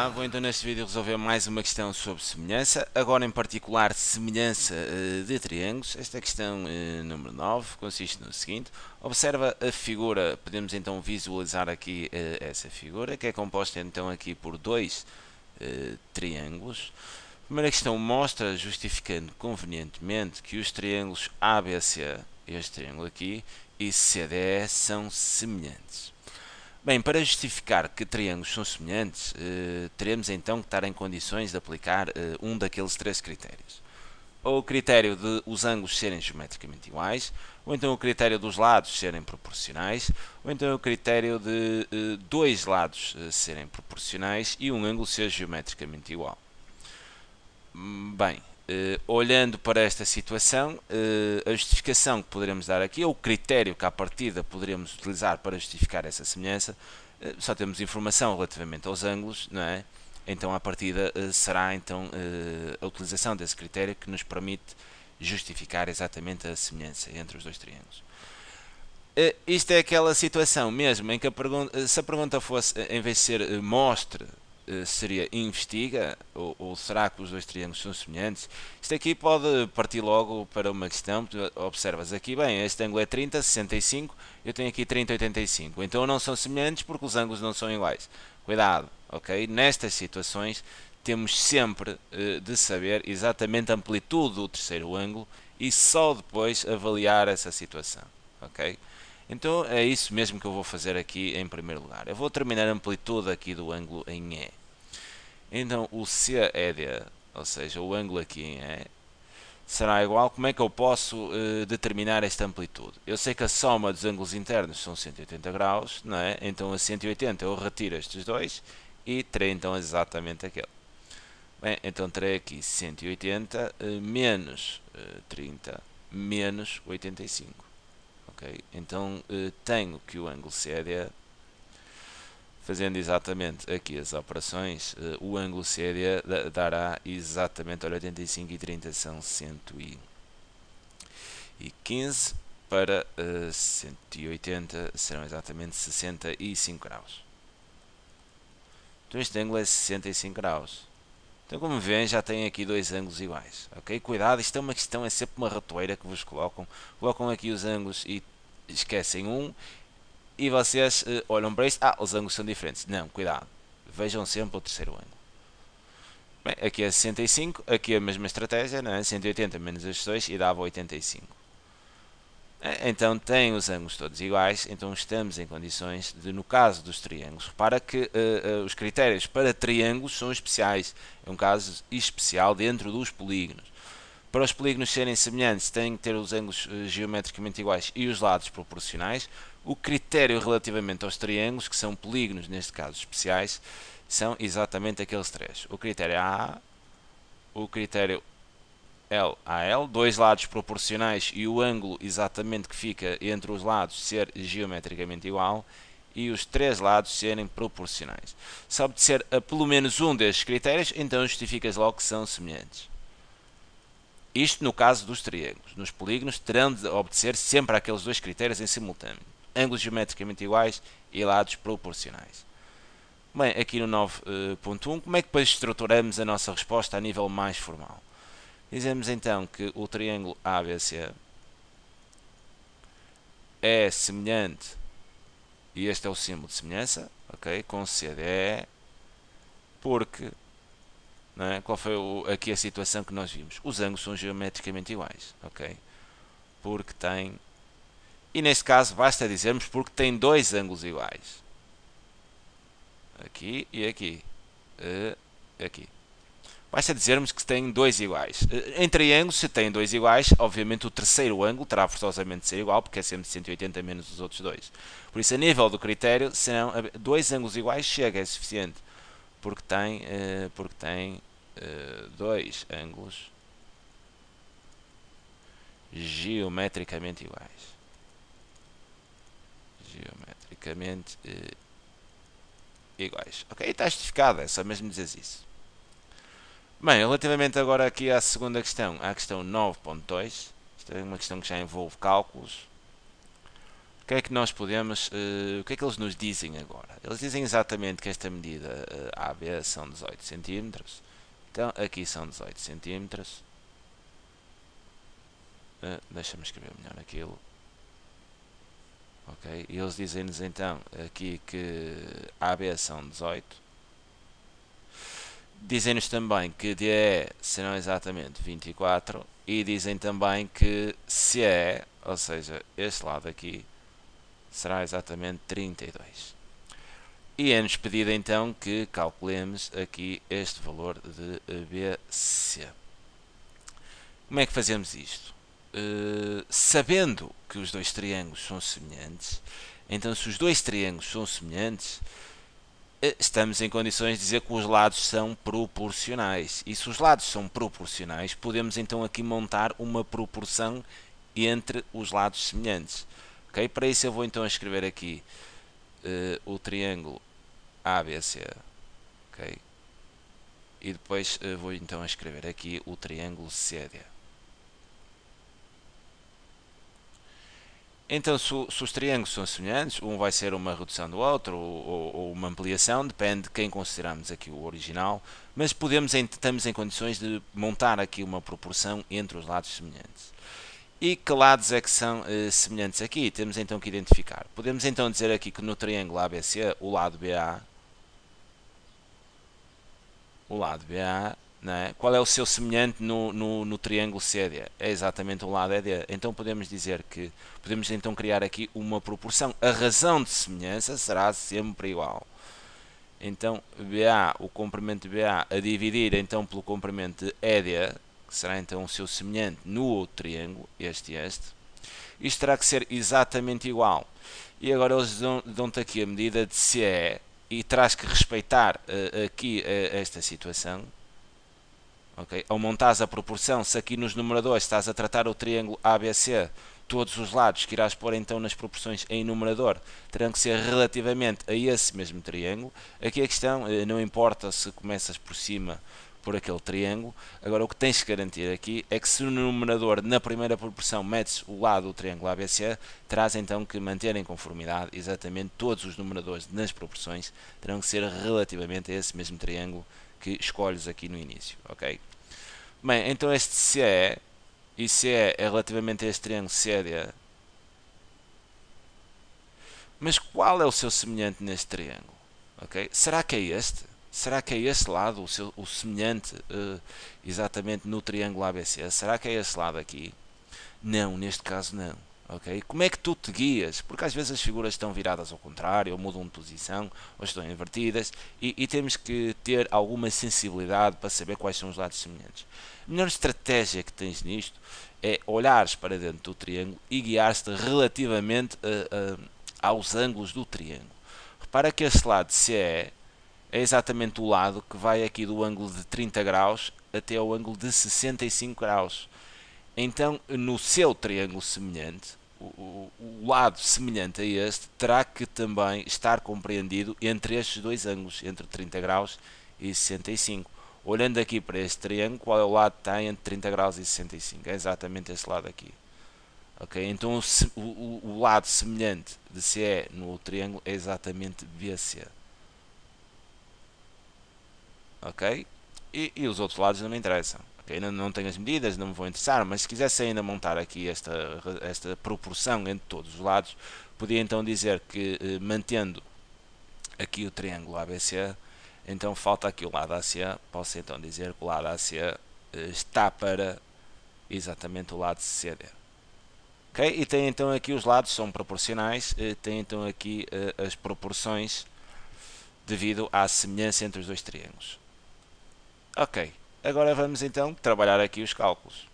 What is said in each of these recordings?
Olá, vou então neste vídeo resolver mais uma questão sobre semelhança, agora em particular semelhança de triângulos. Esta questão número 9 consiste no seguinte: observa a figura, podemos então visualizar aqui essa figura, que é composta então aqui por dois triângulos. A primeira questão mostra, justificando convenientemente, que os triângulos ABC, este triângulo aqui, e CDE são semelhantes. Bem, para justificar que triângulos são semelhantes, teremos então que estar em condições de aplicar um daqueles três critérios. Ou o critério de os ângulos serem geometricamente iguais, ou então o critério dos lados serem proporcionais, ou então o critério de dois lados serem proporcionais e um ângulo ser geometricamente igual. Bem, olhando para esta situação, a justificação que poderemos dar aqui, ou o critério que à partida poderemos utilizar para justificar essa semelhança, só temos informação relativamente aos ângulos, não é? Então à partida será então a utilização desse critério que nos permite justificar exatamente a semelhança entre os dois triângulos. Isto é aquela situação mesmo em que se a pergunta fosse, em vez de ser mostre, seria investiga, ou será que os dois triângulos são semelhantes? Isto aqui pode partir logo para uma questão. Observas aqui, bem, este ângulo é 30, 65, eu tenho aqui 30, 85, então não são semelhantes porque os ângulos não são iguais. Cuidado, ok? Nestas situações temos sempre de saber exatamente a amplitude do terceiro ângulo e só depois avaliar essa situação, ok? Então é isso mesmo que eu vou fazer aqui em primeiro lugar. Eu vou determinar a amplitude aqui do ângulo em E. Então o CED, ou seja, o ângulo aqui em E, será igual. Como é que eu posso determinar esta amplitude? Eu sei que a soma dos ângulos internos são 180 graus, não é? Então a 180 eu retiro estes dois e terei então exatamente aquele. Bem, então terei aqui 180 menos 30 menos 85. Okay? Então tenho que o ângulo CD, fazendo exatamente aqui as operações, o ângulo CD dará exatamente, olha, 85 e 30 são 115, para 180 serão exatamente 65 graus. Então este ângulo é 65 graus. Então, como veem, já tem aqui dois ângulos iguais, ok? Cuidado, isto é uma questão, é sempre uma ratoeira que vos colocam aqui os ângulos e esquecem um, e vocês olham para isto, os ângulos são diferentes. Não, cuidado, vejam sempre o terceiro ângulo. Bem, aqui é 65, aqui é a mesma estratégia, não é? 180 menos estes dois e dava 85. Então tem os ângulos todos iguais, então estamos em condições de, no caso dos triângulos, repara que os critérios para triângulos são especiais, é um caso especial dentro dos polígonos. Para os polígonos serem semelhantes, têm que ter os ângulos geometricamente iguais e os lados proporcionais. O critério relativamente aos triângulos, que são polígonos, neste caso especiais, são exatamente aqueles três. O critério A, o critério LAL, dois lados proporcionais e o ângulo exatamente que fica entre os lados ser geometricamente igual, e os três lados serem proporcionais. Se obedecer a pelo menos um destes critérios, então justificas logo que são semelhantes. Isto no caso dos triângulos. Nos polígonos terão de obedecer sempre àqueles dois critérios em simultâneo: ângulos geometricamente iguais e lados proporcionais. Bem, aqui no 9.1, como é que depois estruturamos a nossa resposta a nível mais formal? Dizemos então que o triângulo ABC é semelhante, e este é o símbolo de semelhança, ok, com CDE, porque, não é? Qual foi aqui a situação que nós vimos? Os ângulos são geometricamente iguais, ok? Porque tem, e neste caso basta dizermos porque tem dois ângulos iguais, aqui e aqui, aqui. Basta dizermos que tem dois iguais. Em triângulos, se tem dois iguais, obviamente o terceiro ângulo terá forçosamente de ser igual, porque é sempre 180 menos os outros dois. Por isso, a nível do critério, serão dois ângulos iguais, chega, é suficiente, porque tem dois ângulos geometricamente iguais. Geometricamente iguais. Ok, está justificado, é só mesmo dizer isso. Bem, relativamente agora aqui à segunda questão, à questão 9.2, isto é uma questão que já envolve cálculos. O que é que nós podemos, o que é que eles nos dizem agora? Eles dizem exatamente que esta medida AB são 18 centímetros. Então aqui são 18 centímetros. Deixa-me escrever melhor aquilo. Ok, e eles dizem-nos então aqui que AB são 18. Dizem-nos também que DE serão exatamente 24 e dizem também que CE, ou seja, este lado aqui, será exatamente 32. E é-nos pedido então que calculemos aqui este valor de BC. Como é que fazemos isto? Sabendo que os dois triângulos são semelhantes, então se os dois triângulos são semelhantes, estamos em condições de dizer que os lados são proporcionais. E se os lados são proporcionais, podemos então aqui montar uma proporção entre os lados semelhantes. Okay? Para isso eu vou então escrever aqui o triângulo ABC. Okay? E depois vou então escrever aqui o triângulo CD. Então, se os triângulos são semelhantes, um vai ser uma redução do outro ou uma ampliação, depende de quem consideramos aqui o original, mas estamos em condições de montar aqui uma proporção entre os lados semelhantes. E que lados é que são semelhantes aqui? Temos então que identificar. Podemos então dizer aqui que no triângulo ABC, o lado BA, não é? Qual é o seu semelhante no triângulo CD? É exatamente o lado ED. Então podemos dizer que podemos então criar aqui uma proporção. A razão de semelhança será sempre igual. Então BA, o comprimento de BA a dividir então pelo comprimento de ED, que será então o seu semelhante no outro triângulo, este. Isto terá que ser exatamente igual. E agora eles dão-te aqui a medida de CE e terás que respeitar aqui esta situação. Okay? Ao montares a proporção, se aqui nos numeradores estás a tratar o triângulo ABC, todos os lados que irás pôr então nas proporções em numerador terão que ser relativamente a esse mesmo triângulo. Aqui a questão, não importa se começas por cima por aquele triângulo, agora o que tens que garantir aqui é que se no numerador, na primeira proporção, metes o lado do triângulo ABC, terás então que manter em conformidade exatamente todos os numeradores nas proporções terão que ser relativamente a esse mesmo triângulo que escolhes aqui no início, ok? Bem, então este CE e CE é relativamente a este triângulo CD. Mas qual é o seu semelhante neste triângulo? Okay? Será que é este? Será que é este lado o semelhante exatamente no triângulo ABC? Será que é esse lado aqui? Não, neste caso não. Okay? Como é que tu te guias? Porque às vezes as figuras estão viradas ao contrário, ou mudam de posição, ou estão invertidas, e temos que ter alguma sensibilidade para saber quais são os lados semelhantes. A melhor estratégia que tens nisto é olhares para dentro do triângulo e guiar-te relativamente aos ângulos do triângulo. Repara que este lado CE é exatamente o lado que vai aqui do ângulo de 30 graus até ao ângulo de 65 graus. Então, no seu triângulo semelhante, o lado semelhante a este terá que também estar compreendido entre estes dois ângulos, entre 30 graus e 65. Olhando aqui para este triângulo, qual é o lado que está entre 30 graus e 65? É exatamente este lado aqui. Okay? Então, o lado semelhante de CE no triângulo é exatamente BC. Ok? E os outros lados não me interessam. Okay? Não tenho as medidas, não me vou interessar, mas se quisesse ainda montar aqui esta proporção entre todos os lados, podia então dizer que mantendo aqui o triângulo ABC, então falta aqui o lado AC, posso então dizer que o lado AC está para exatamente o lado CD. Okay? E tem então aqui os lados são proporcionais, tem então aqui as proporções devido à semelhança entre os dois triângulos. Ok, agora vamos então trabalhar aqui os cálculos.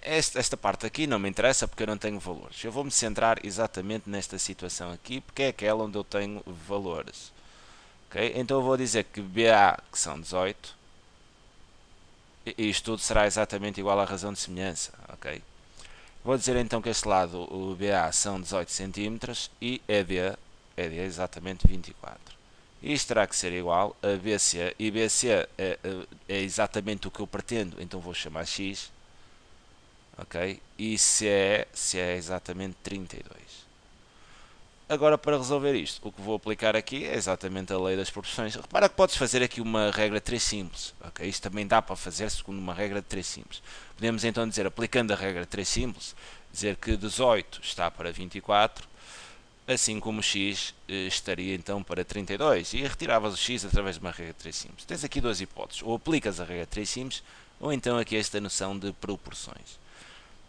Esta parte aqui não me interessa porque eu não tenho valores. Eu vou me centrar exatamente nesta situação aqui porque é aquela onde eu tenho valores. Okay? Então eu vou dizer que BA que são 18 e isto tudo será exatamente igual à razão de semelhança. Okay? Vou dizer então que este lado o BA são 18 cm e ED é exatamente 24. Isto terá que ser igual a BC, e BC é exatamente o que eu pretendo, então vou chamar X, ok? E CE é exatamente 32. agora para resolver isto, o que vou aplicar aqui é exatamente a lei das proporções. Repara que podes fazer aqui uma regra de 3 simples, ok? Isto também dá para fazer segundo uma regra de 3 simples. Podemos então dizer, aplicando a regra de 3 simples, dizer que 18 está para 24, assim como o x estaria então para 32, e retiravas o x através de uma regra de 3 simples. Tens aqui duas hipóteses, ou aplicas a regra de 3 simples, ou então aqui esta noção de proporções.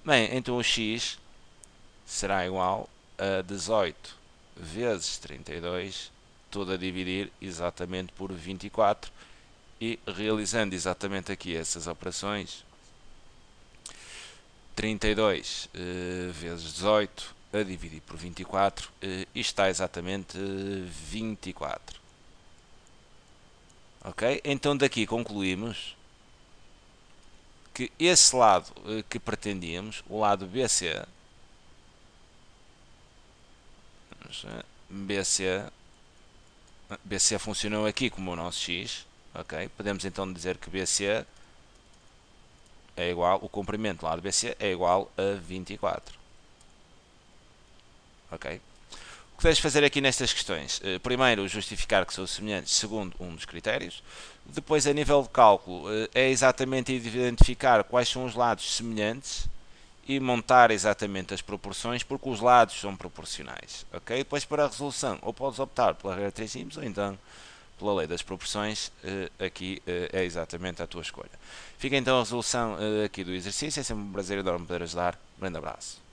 Bem, então o x será igual a 18 vezes 32, tudo a dividir exatamente por 24, e realizando exatamente aqui essas operações, 32 vezes 18 a dividir por 24, isto está exatamente 24. Ok? Então daqui concluímos que esse lado que pretendíamos, o lado BC, BC funcionou aqui como o nosso x, ok? Podemos então dizer que BC é igual, o comprimento do lado BC é igual a 24. Ok? O que deves fazer aqui nestas questões? Primeiro, justificar que são semelhantes segundo um dos critérios. Depois, a nível de cálculo, é exatamente identificar quais são os lados semelhantes e montar exatamente as proporções, porque os lados são proporcionais. Ok? Depois, para a resolução, ou podes optar pela regra de 3 simples, ou então pela lei das proporções, aqui é exatamente a tua escolha. Fica então a resolução aqui do exercício. É sempre um prazer enorme poder ajudar. Um grande abraço.